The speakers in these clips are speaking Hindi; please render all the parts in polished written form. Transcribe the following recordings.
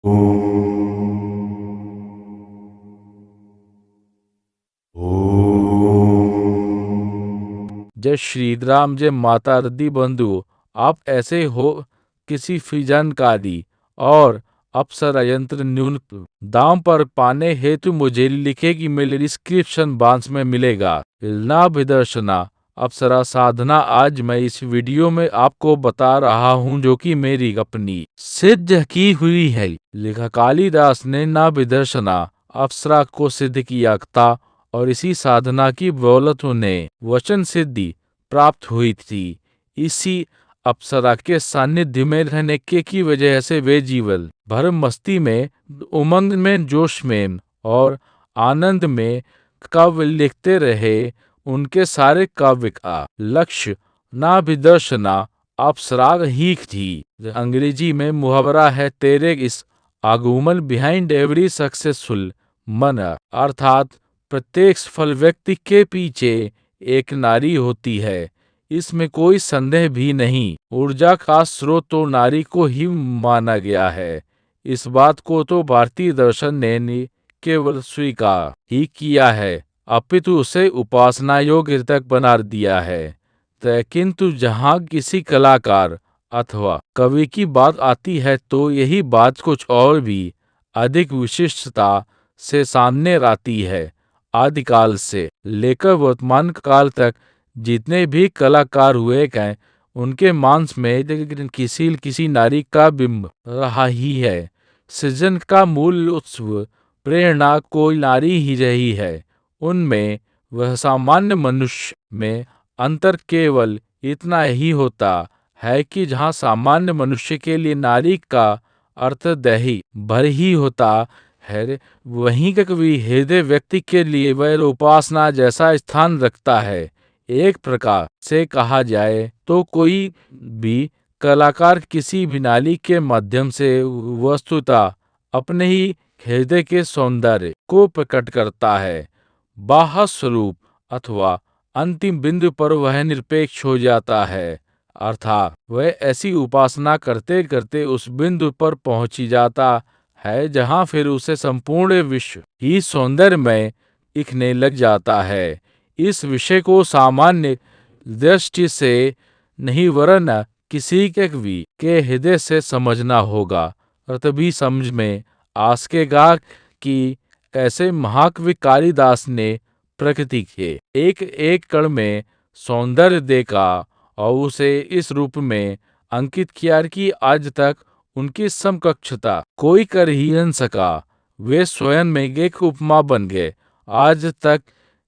जय श्री राम, जय माता रदी बंधु। आप ऐसे हो किसी फी जानकारी और अप्सरा यंत्र न्यून दाम पर पाने हेतु मुझे लिखे कि मेरे डिस्क्रिप्शन बॉक्स में मिलेगा। नाभिदर्शना अप्सरा साधना आज मैं इस वीडियो में आपको बता रहा हूं, जो कि मेरी अपनी सिद्ध की हुई है। लिखा कालिदास ने नाभिदर्शना अप्सरा को सिद्ध किया था और इसी साधना की बदौलत उन्हें वचन सिद्धि प्राप्त हुई थी। इसी अप्सरा के सानिध्य में रहने के की वजह से वे जीवन भर मस्ती में, उमंग में, जोश में और आनंद में काव्य लिखते रहे। उनके सारे काव्य का लक्ष्य नाभिदर्शना अप्सरा ही थी। अंग्रेजी में मुहावरा है, तेरे इस आगमन बिहाइंड एवरी सक्सेसफुल मन, अर्थात प्रत्येक सफल व्यक्ति के पीछे एक नारी होती है। इसमें कोई संदेह भी नहीं। ऊर्जा का स्रोत तो नारी को ही माना गया है। इस बात को तो भारतीय दर्शन ने केवल स्वीकार ही किया है, अपितु उसे उपासना योग्य तक बना दिया है। किंतु जहाँ किसी कलाकार अथवा कवि की बात आती है तो यही बात कुछ और भी अधिक विशिष्टता से सामने आती है। आदिकाल से लेकर वर्तमान काल तक जितने भी कलाकार हुए गए, उनके मांस में किसी नारी का बिंब रहा ही है। सृजन का मूल उत्सव प्रेरणा कोई नारी ही रही है। उनमें वह सामान्य मनुष्य में अंतर केवल इतना ही होता है कि जहाँ सामान्य मनुष्य के लिए नारी का अर्थ दही भर ही होता है, वहीं कवि हृदय व्यक्ति के लिए वह उपासना जैसा स्थान रखता है। एक प्रकार से कहा जाए तो कोई भी कलाकार किसी भी नाली के माध्यम से वस्तुतः अपने ही हृदय के सौंदर्य को प्रकट करता है। बाह्य स्वरूप अथवा अंतिम बिंदु पर वह निरपेक्ष हो जाता है, अर्थात वह ऐसी उपासना करते करते उस बिंदु पर पहुंच जाता है जहां फिर उसे संपूर्ण विश्व ही सौंदर्यमय दिखने लग जाता है। इस विषय को सामान्य दृष्टि से नहीं वरन किसी के कवि के हृदय से समझना होगा, और तभी समझ में आ सकेगा कि ऐसे महाकवि कालिदास ने प्रकृति के एक एक कण में सौंदर्य देखा और उसे इस रूप में अंकित किया कि आज तक उनकी समकक्षता कोई कर ही न सका। वे स्वयं में एक उपमा बन गए। आज तक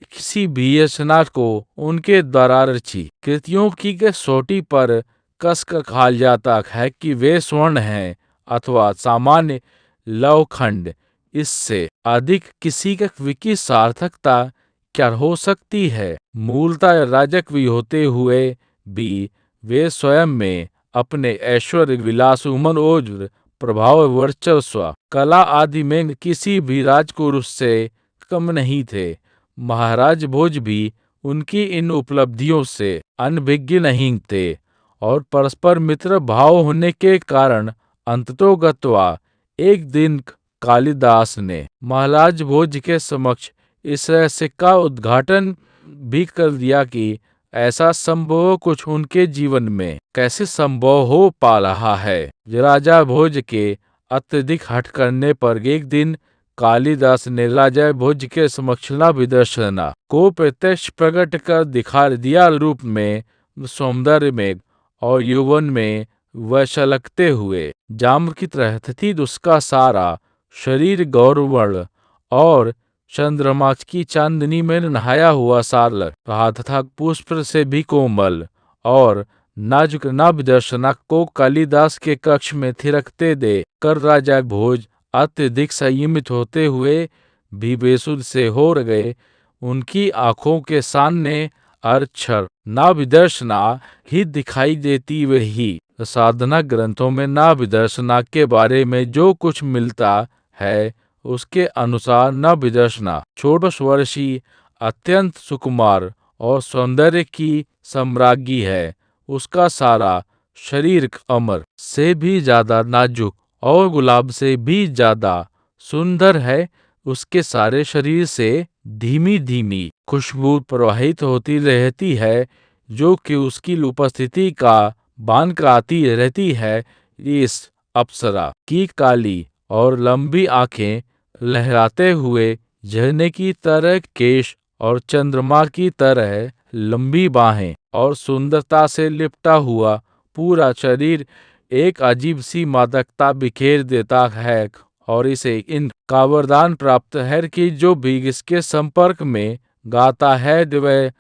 किसी भी रचना को उनके द्वारा रची कृतियों की कसौटी पर कसकर कहा जाता है कि वे स्वर्ण हैं अथवा सामान्य लौहखंड। इससे अधिक किसी का कवि की सार्थकता क्या हो सकती है। मूलतः राजकवि होते हुए भी वे स्वयं में अपने ऐश्वर्य, विलास, उमंग, ओज, प्रभाव, वर्चस्व, कला आदि में किसी भी राजपुरुष से कम नहीं थे। महाराज भोज भी उनकी इन उपलब्धियों से अनभिज्ञ नहीं थे और परस्पर मित्र भाव होने के कारण अंततोगत्वा एक दिन कालिदास ने महाराज भोज के समक्ष इस रहस्य का उद्घाटन भी कर दिया कि ऐसा संभव कुछ उनके जीवन में कैसे संभव हो पा रहा है। राजा भोज के अत्यधिक हठ करने पर एक दिन कालिदास ने राजा भोज के समक्ष नाभिदर्शना को प्रत्यक्ष प्रकट कर दिखा दिया। रूप में, सौंदर्य में और यौवन में वह छलकते हुए जाम्र की तरह थी। उसका सारा शरीर गौरवर्ण और चंद्रमा की चांदनी में नहाया हुआ सार रहा तथा पुष्प से भी कोमल और नाजुक नाभिदर्शना को कालिदास के कक्ष में थिरकते दे कर राजा भोज अत्यधिक संयमित होते हुए भी बेसुध से हो गए। उनकी आंखों के सामने अक्षर नाभिदर्शना ही दिखाई देती। वही साधना ग्रंथों में नाभिदर्शना के बारे में जो कुछ मिलता है उसके अनुसार नाभिदर्शना 14 वर्षीय अत्यंत सुकुमार और सौंदर्य की सम्राज्ञी है। उसका सारा शरीर अमर से भी ज्यादा नाजुक और गुलाब से भी ज्यादा सुंदर है। उसके सारे शरीर से धीमी धीमी खुशबू प्रवाहित होती रहती है, जो कि उसकी उपस्थिति का बान कराती रहती है। इस अप्सरा की काली और लंबी आंखें, लहराते हुए झरने की तरह केश और चंद्रमा की तरह लंबी बाहें और सुंदरता से लिपटा हुआ पूरा शरीर एक अजीब सी मादकता बिखेर देता है। और इसे इन का वरदान प्राप्त है कि जो भी इसके संपर्क में गाता है वह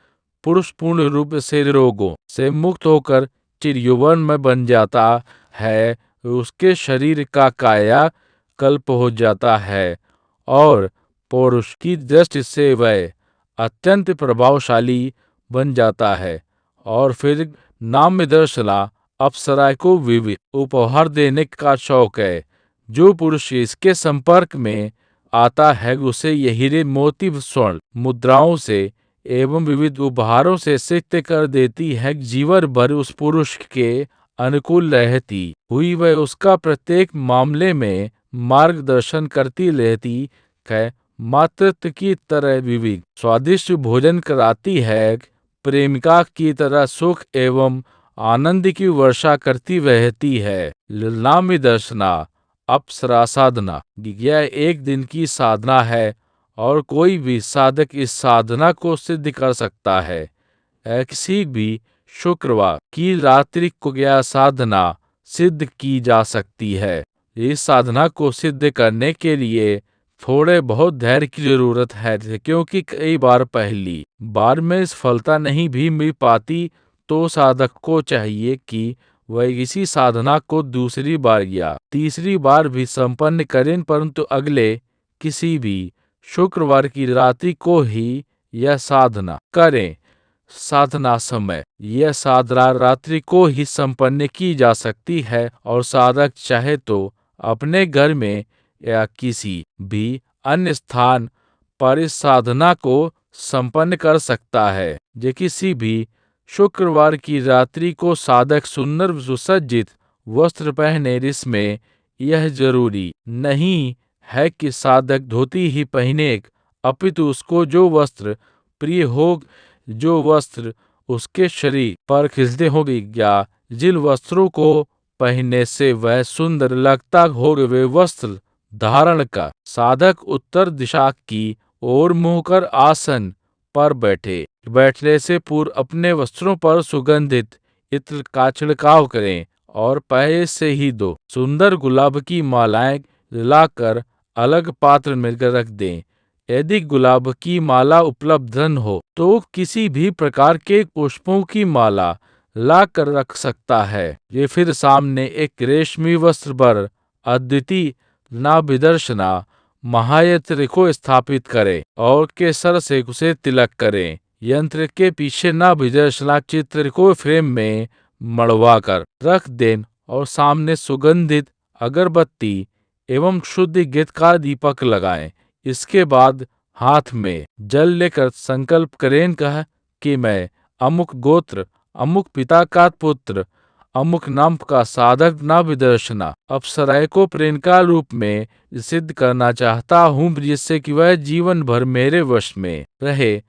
पुरुष पूर्ण रूप से रोगों से मुक्त होकर चिरयौवन में बन जाता है। उसके शरीर का काया कल्प हो जाता है और पौरुष की दृष्टि से वह अत्यंत प्रभावशाली बन जाता है। और फिर नाम दर्शना अप्सरा को विविध उपहार देने का शौक है। जो पुरुष इसके संपर्क में आता है उसे ये हीरे मोती स्वर्ण मुद्राओं से एवं विविध उपहारों से सिक्त कर देती है। जीवन भर उस पुरुष के अनुकूल रहती हुई वह उसका प्रत्येक मामले में मार्गदर्शन करती रहती है। मातृत्व की तरह विविध स्वादिष्ट भोजन कराती है। प्रेमिका की तरह सुख एवं आनंद की वर्षा करती रहती है। नाम दर्शना अप्सरा साधना, यह एक दिन की साधना है और कोई भी साधक इस साधना को सिद्ध कर सकता है। किसी भी शुक्रवार की रात्रि को यह साधना सिद्ध की जा सकती है। इस साधना को सिद्ध करने के लिए थोड़े बहुत धैर्य की जरूरत है, क्योंकि कई बार पहली बार में सफलता नहीं भी मिल पाती। तो साधक को चाहिए कि वह इसी साधना को दूसरी बार या तीसरी बार भी संपन्न करें, परंतु अगले किसी भी शुक्रवार की रात्रि को ही यह साधना करें। साधना समय यह साधना रात्रि को ही संपन्न की जा सकती है और साधक चाहे तो अपने घर में या किसी भी अन्य स्थान पर इस साधना को संपन्न कर सकता है। जो किसी भी शुक्रवार की रात्रि को साधक सुंदर सुसज्जित वस्त्र पहने। इसमें यह जरूरी नहीं है कि साधक धोती ही पहने, अपितु उसको जो वस्त्र प्रिय हो, जो वस्त्र उसके शरीर पर खिलते होंगे या जिन वस्त्रों को पहनने से वह सुंदर लगता हो, वे वस्त्र धारण का साधक उत्तर दिशा की ओर मुंह कर आसन पर बैठने से पूर्व अपने वस्त्रों पर सुगंधित इत्र का छिड़काव करें और पहले से ही दो सुंदर गुलाब की मालाएं लाकर अलग पात्र में रख दें। यदि गुलाब की माला उपलब्ध न हो तो किसी भी प्रकार के पुष्पों की माला ला कर रख सकता है। ये फिर सामने एक रेशमी वस्त्र पर अद्वितीय नाभिदर्शना महायंत्र को स्थापित करें और केसर से उसे तिलक करें। यंत्र के पीछे नाभिदर्शना चित्र को फ्रेम में मड़वा कर रख दें और सामने सुगंधित अगरबत्ती एवं शुद्ध घृत का दीपक लगाएं। इसके बाद हाथ में जल लेकर संकल्प करें कह कि मैं अमुक गोत्र, अमुक पिता का पुत्र, अमुक नाम का साधक नाभिदर्शना अप्सरा को प्रेमिका रूप में सिद्ध करना चाहता हूँ, जिससे कि वह जीवन भर मेरे वश में रहे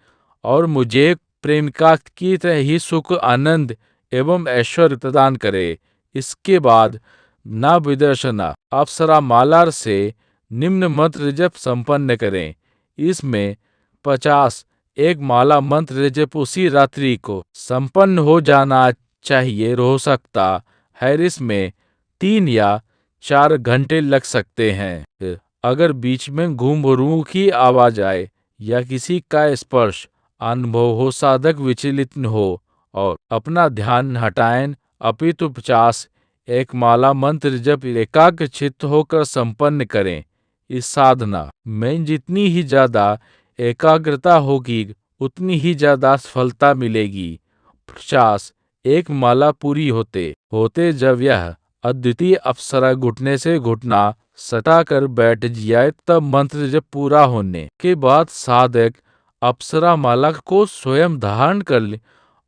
और मुझे प्रेमिका की तरह ही सुख, आनंद एवं ऐश्वर्य प्रदान करे। इसके बाद नाभिदर्शना अप्सरा माला से निम्न मंत्र जप संपन्न करें। इसमें 50 एक माला मंत्र जप उसी रात्रि को संपन्न हो जाना चाहिए। हो सकता है इसमें 3 या 4 घंटे लग सकते हैं। अगर बीच में घुंघरू की आवाज आए या किसी का स्पर्श अनुभव हो, साधक विचलित न हो और अपना ध्यान हटाएं, अपितु 50 एक माला मंत्र जप एकाग्रचित्त होकर संपन्न करें। इस साधना में जितनी ही ज्यादा एकाग्रता होगी उतनी ही ज्यादा सफलता मिलेगी। 50 एक माला पूरी होते होते जब यह अद्वितीय अप्सरा घुटने से घुटना सटाकर बैठ जाए, तब मंत्र जब पूरा होने के बाद साधक अप्सरा माला को स्वयं धारण कर ले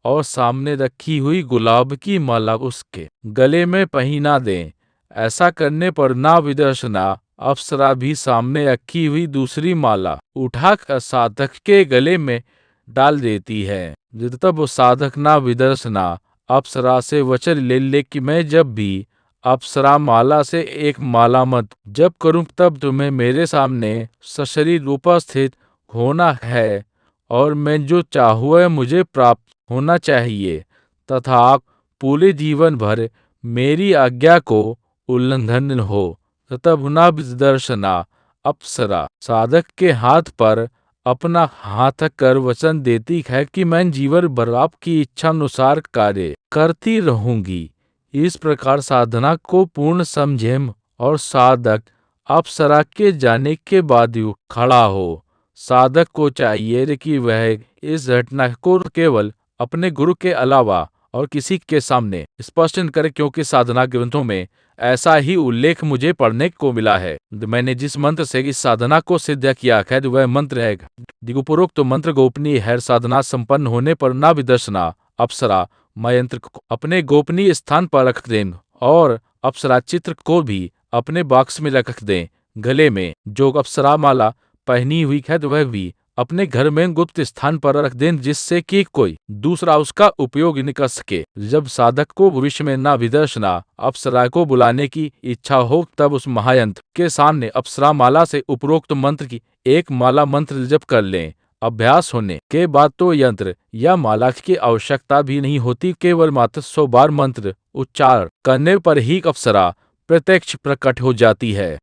और सामने रखी हुई गुलाब की माला उसके गले में पहना दें। ऐसा करने पर नाविदर्शना अप्सरा भी सामने रखी हुई दूसरी माला उठाकर साधक के गले में डाल देती है। तब वो साधक नाविदर्शना अप्सरा से वचन ले कि मैं जब भी अप्सरा माला से एक माला मत जप करूं तब तुम्हें मेरे सामने सशरीर उपस्थित होना है और मैं जो चाहूँ वह मुझे प्राप्त होना चाहिए तथा पूरे जीवन भर मेरी आज्ञा को उल्लंघन हो। तब नाविदर्शना अप्सरा साधक के हाथ पर अपना हाथ कर वचन देती है कि मैं जीवन भर आपकी इच्छा अनुसार कार्य करती रहूंगी। इस प्रकार साधना को पूर्ण समझें और साधक अप्सरा के जाने के बाद ही खड़ा हो। साधक को चाहिए कि वह इस घटना को केवल अपने गुरु के अलावा और किसी के सामने स्पष्ट न करे, क्योंकि साधना ग्रंथों में ऐसा ही उल्लेख मुझे पढ़ने को मिला है। मैंने जिस मंत्र से इस साधना को सिद्ध किया है वह मंत्र है उपरोक्त मंत्र गोपनीय है। साधना संपन्न होने पर नाविदर्शना अप्सरा यंत्र को अपने गोपनीय स्थान पर रख दें और अप्सरा चित्र को भी अपने बॉक्स में रख दें। गले में जो अप्सरा माला पहनी हुई है वह भी अपने घर में गुप्त स्थान पर रख दें, जिससे कि कोई दूसरा उसका उपयोग न कर सके। जब साधक को भविष्य में नाविदर्शना अप्सरा को बुलाने की इच्छा हो तब उस महायंत्र के सामने अप्सरा माला से उपरोक्त मंत्र की एक माला मंत्र जप कर लें। अभ्यास होने के बाद तो यंत्र या माला की आवश्यकता भी नहीं होती, केवल मात्र 100 बार मंत्र उच्चारण करने पर ही अप्सरा प्रत्यक्ष प्रकट हो जाती है।